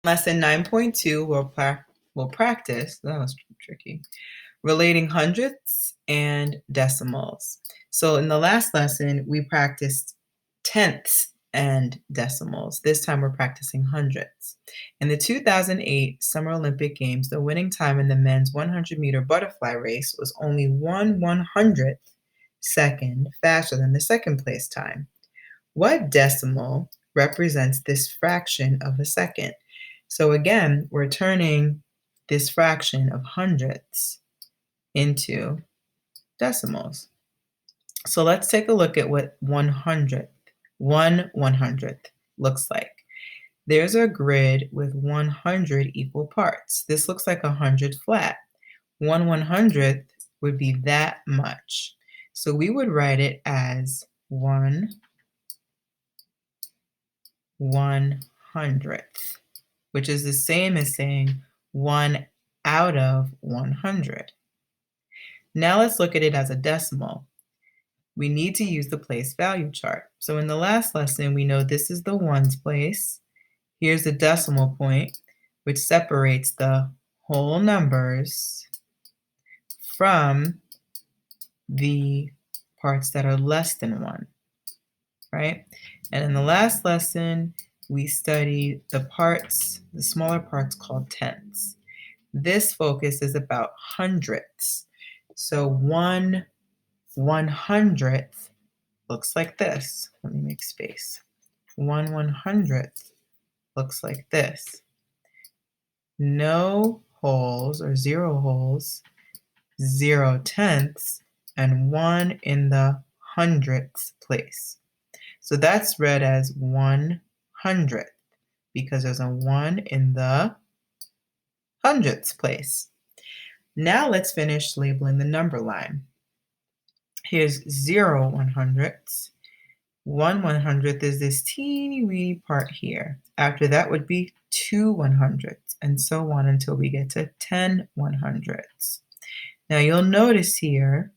Lesson 9.2, we'll practice, that was tricky, relating hundredths and decimals. So in the last lesson, we practiced tenths and decimals. This time we're practicing hundredths. In the 2008 Summer Olympic Games, the winning time in the men's 100-meter butterfly race was only 1/100th second faster than the second place time. What decimal represents this fraction of a second? So again, we're turning this fraction of hundredths into decimals. So let's take a look at what 1/100th looks like. There's a grid with 100 equal parts. This looks like 100 flat. 1/100th would be that much. So we would write it as 1/100th, which is the same as saying 1 out of 100. Now let's look at it as a decimal. We need to use the place value chart. So in the last lesson, we know this is the ones place. Here's the decimal point, which separates the whole numbers from the parts that are less than 1, right? And in the last lesson, we studied the smaller parts called tenths. This focus is about hundredths. So 1/100th looks like this. Let me make space. 1/100th looks like this. No holes or 0 holes, 0 tenths, and 1 in the hundredths place. So that's read as 1/100th because there's a 1 in the hundredths place. Now let's finish labeling the number line. Here's 0/100ths. 1/100th is this teeny weeny part here. After that would be 2/100ths, and so on until we get to 10/100ths. Now you'll notice here,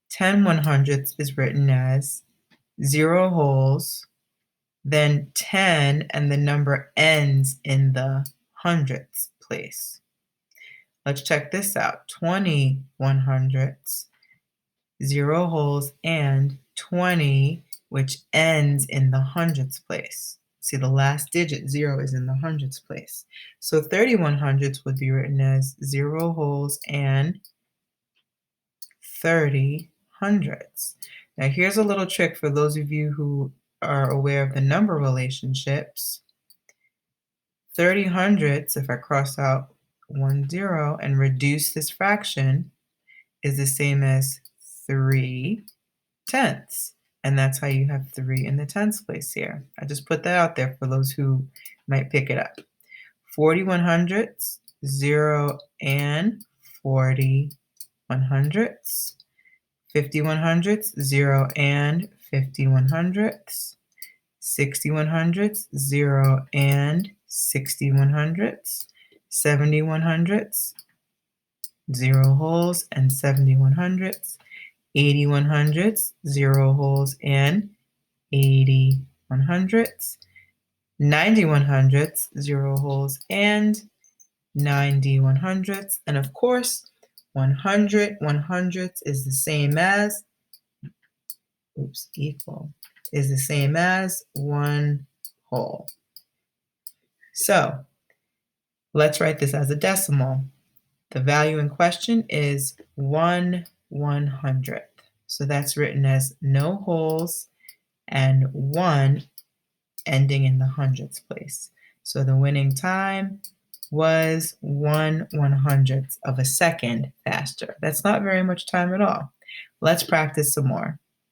10/100ths is written as 0 holes, then 10, and the number ends in the hundredths place. Let's check this out. 20/100ths, 0 holes, and 20, which ends in the hundredths place. See, the last digit, 0, is in the hundredths place. So 30/100ths would be written as 0 holes and 30 hundredths. Now here's a little trick for those of you who are aware of the number relationships. 30 hundredths, if I cross out 1 0 and reduce this fraction, is the same as 3 tenths. And that's how you have 3 in the tenths place here. I just put that out there for those who might pick it up. 40/100ths, 0 and 40/100ths. 50/100ths, 0 and 50/100ths. 60/100ths, 0 and 60/100ths. 70/100ths, 0 holes and 70/100ths. 80/100ths, 0 holes and 80/100ths. 90/100ths, 0 holes and 90/100ths. And of course, 100/100ths is the same as, is the same as 1 whole. So let's write this as a decimal. The value in question is 1/100th. So that's written as no holes and 1 ending in the hundredths place. So the winning time was 1/100th of a second faster. That's not very much time at all. Let's practice some more.